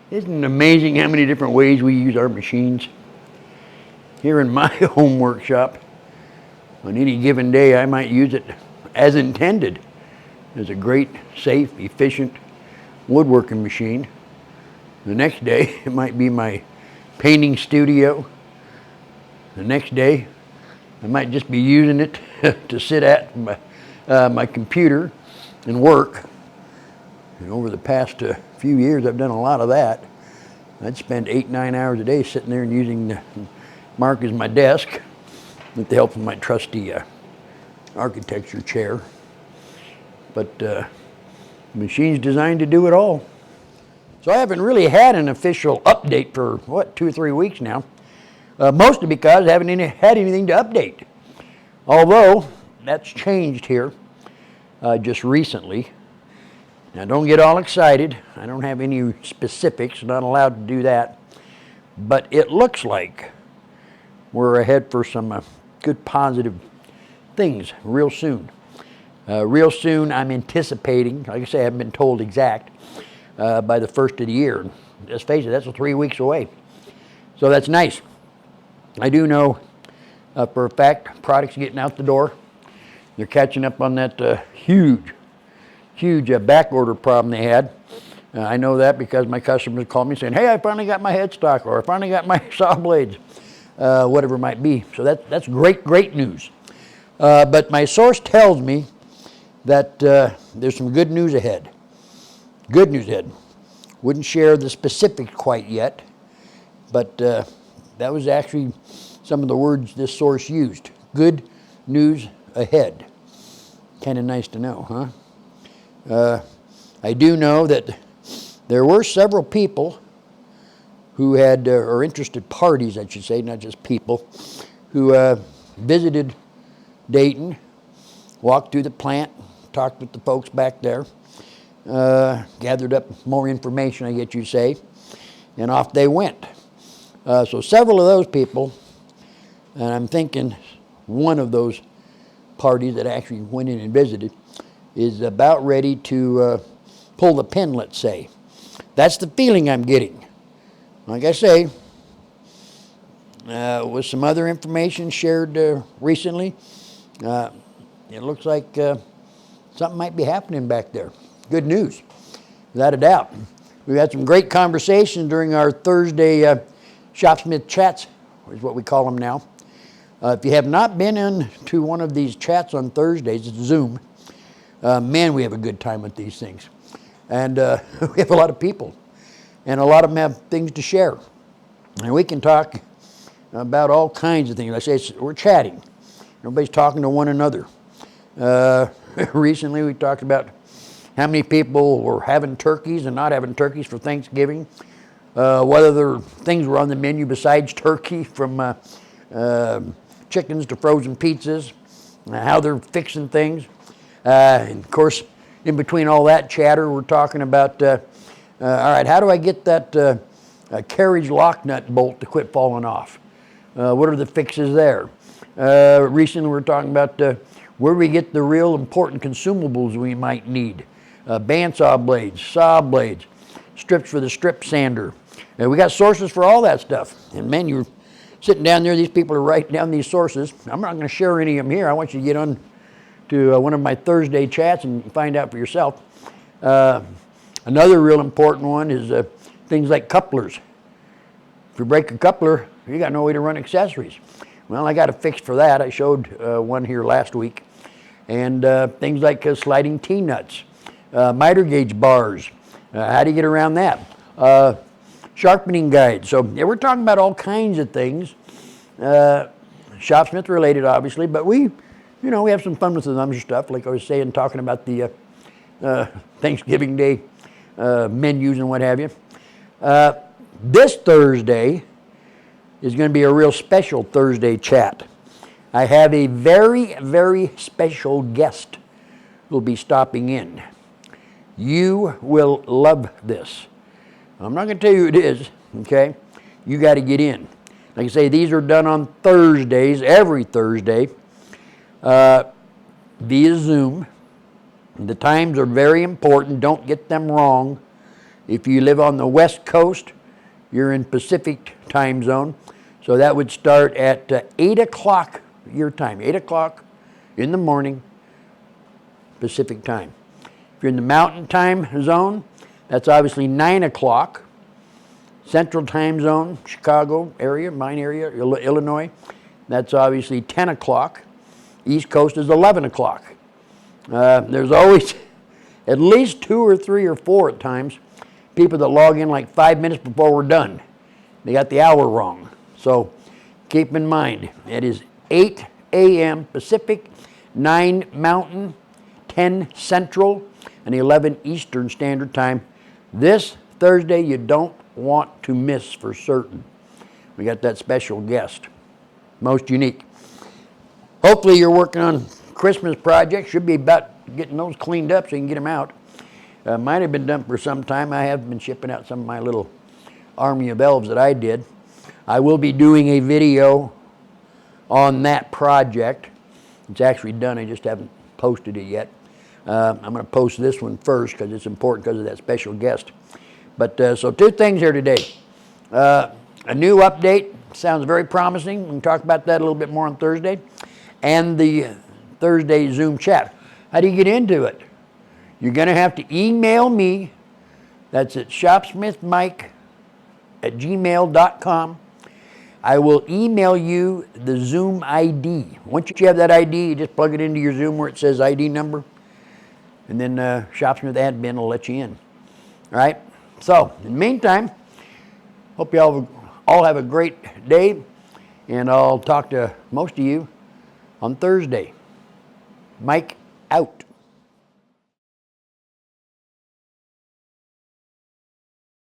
Isn't it amazing how many different ways we use our machines? Here in my home workshop, on any given day, I might use it as intended as a great, safe, efficient woodworking machine. The next day, it might be my painting studio. The next day, I might just be using it to sit at my computer and work. And over the past few years, I've done a lot of that. I'd spend 8-9 hours a day sitting there and using Mark as my desk with the help of my trusty architecture chair. But the machine's designed to do it all. So I haven't really had an official update for, 2 or 3 weeks now. Mostly because I haven't had anything to update. Although, that's changed here just recently. Now don't get all excited. I don't have any specifics, not allowed to do that. But it looks like we're ahead for some good positive things real soon. Real soon I'm anticipating, like I say, I haven't been told exact, by the first of the year. Let's face it, that's 3 weeks away. So that's nice. I do know for a fact products are getting out the door. They're catching up on that huge back order problem they had. I know that because my customers call me saying, hey, I finally got my headstock, or I finally got my saw blades, whatever it might be. So that's great news. But my source tells me that there's some good news ahead. Good news ahead. Wouldn't share the specifics quite yet, but that was actually some of the words this source used. Good news ahead. Kind of nice to know, huh? I do know that there were several people who had, or interested parties, I should say, not just people, who visited Dayton, walked through the plant, talked with the folks back there, gathered up more information, I guess you'd say, and off they went. So several of those people, and I'm thinking one of those parties that actually went in and visited, is about ready to pull the pin, let's say. That's the feeling I'm getting. Like I say, with some other information shared recently, it looks like something might be happening back there. Good news, without a doubt. We've had some great conversations during our Thursday Shopsmith chats, is what we call them now. If you have not been into one of these chats on Thursdays, it's Zoom. Man, we have a good time with these things. And we have a lot of people. And a lot of them have things to share. And we can talk about all kinds of things. Like I say, we're chatting. Everybody's talking to one another. Recently we talked about how many people were having turkeys and not having turkeys for Thanksgiving. Whether there things were on the menu besides turkey, from chickens to frozen pizzas, how they're fixing things. And of course, in between all that chatter, we're talking about, all right, how do I get that carriage lock nut bolt to quit falling off? What are the fixes there? Recently, we're talking about where we get the real important consumables we might need. Bandsaw blades, saw blades, strips for the strip sander. We got sources for all that stuff. And man, you're sitting down there, these people are writing down these sources. I'm not going to share any of them here. I want you to get on to one of my Thursday chats and find out for yourself. Another real important one is things like couplers. If you break a coupler, you got no way to run accessories. Well, I got a fix for that. I showed one here last week. And things like sliding T-nuts, miter gauge bars. How do you get around that? Sharpening guides. So yeah, we're talking about all kinds of things. Shopsmith related, obviously, but we have some fun with the other stuff, like I was saying, talking about the Thanksgiving Day menus and what have you. This Thursday is going to be a real special Thursday chat. I have a very, very special guest who will be stopping in. You will love this. I'm not going to tell you who it is, okay? You got to get in. Like I say, these are done on Thursdays, every Thursday, via Zoom. The times are very important. Don't get them wrong. If you live on the West Coast, you're in Pacific time zone. So that would start at 8 o'clock your time, 8 o'clock in the morning, Pacific time. If you're in the Mountain time zone, that's obviously 9 o'clock. Central time zone, Chicago area, mine area, Illinois, that's obviously 10 o'clock. East Coast is 11 o'clock. There's always at least 2 or 3 or 4 at times people that log in like 5 minutes before we're done. They got the hour wrong. So keep in mind, it is 8 a.m. Pacific, 9 Mountain, 10 Central, and 11 Eastern Standard Time. This Thursday you don't want to miss for certain. We got that special guest, most unique. Hopefully you're working on Christmas projects. Should be about getting those cleaned up so you can get them out. Mine have been done for some time. I have been shipping out some of my little army of elves that I did. I will be doing a video on that project. It's actually done, I just haven't posted it yet. I'm going to post this one first because it's important because of that special guest. But so 2 things here today. A new update, sounds very promising. We can talk about that a little bit more on Thursday. And the Thursday Zoom chat. How do you get into it? You're going to have to email me. That's at shopsmithmike@gmail.com. I will email you the Zoom ID. Once you have that ID, you just plug it into your Zoom where it says ID number. And then Shopsmith admin will let you in. All right? So, in the meantime, hope you all have a great day. And I'll talk to most of you on Thursday. Mike out.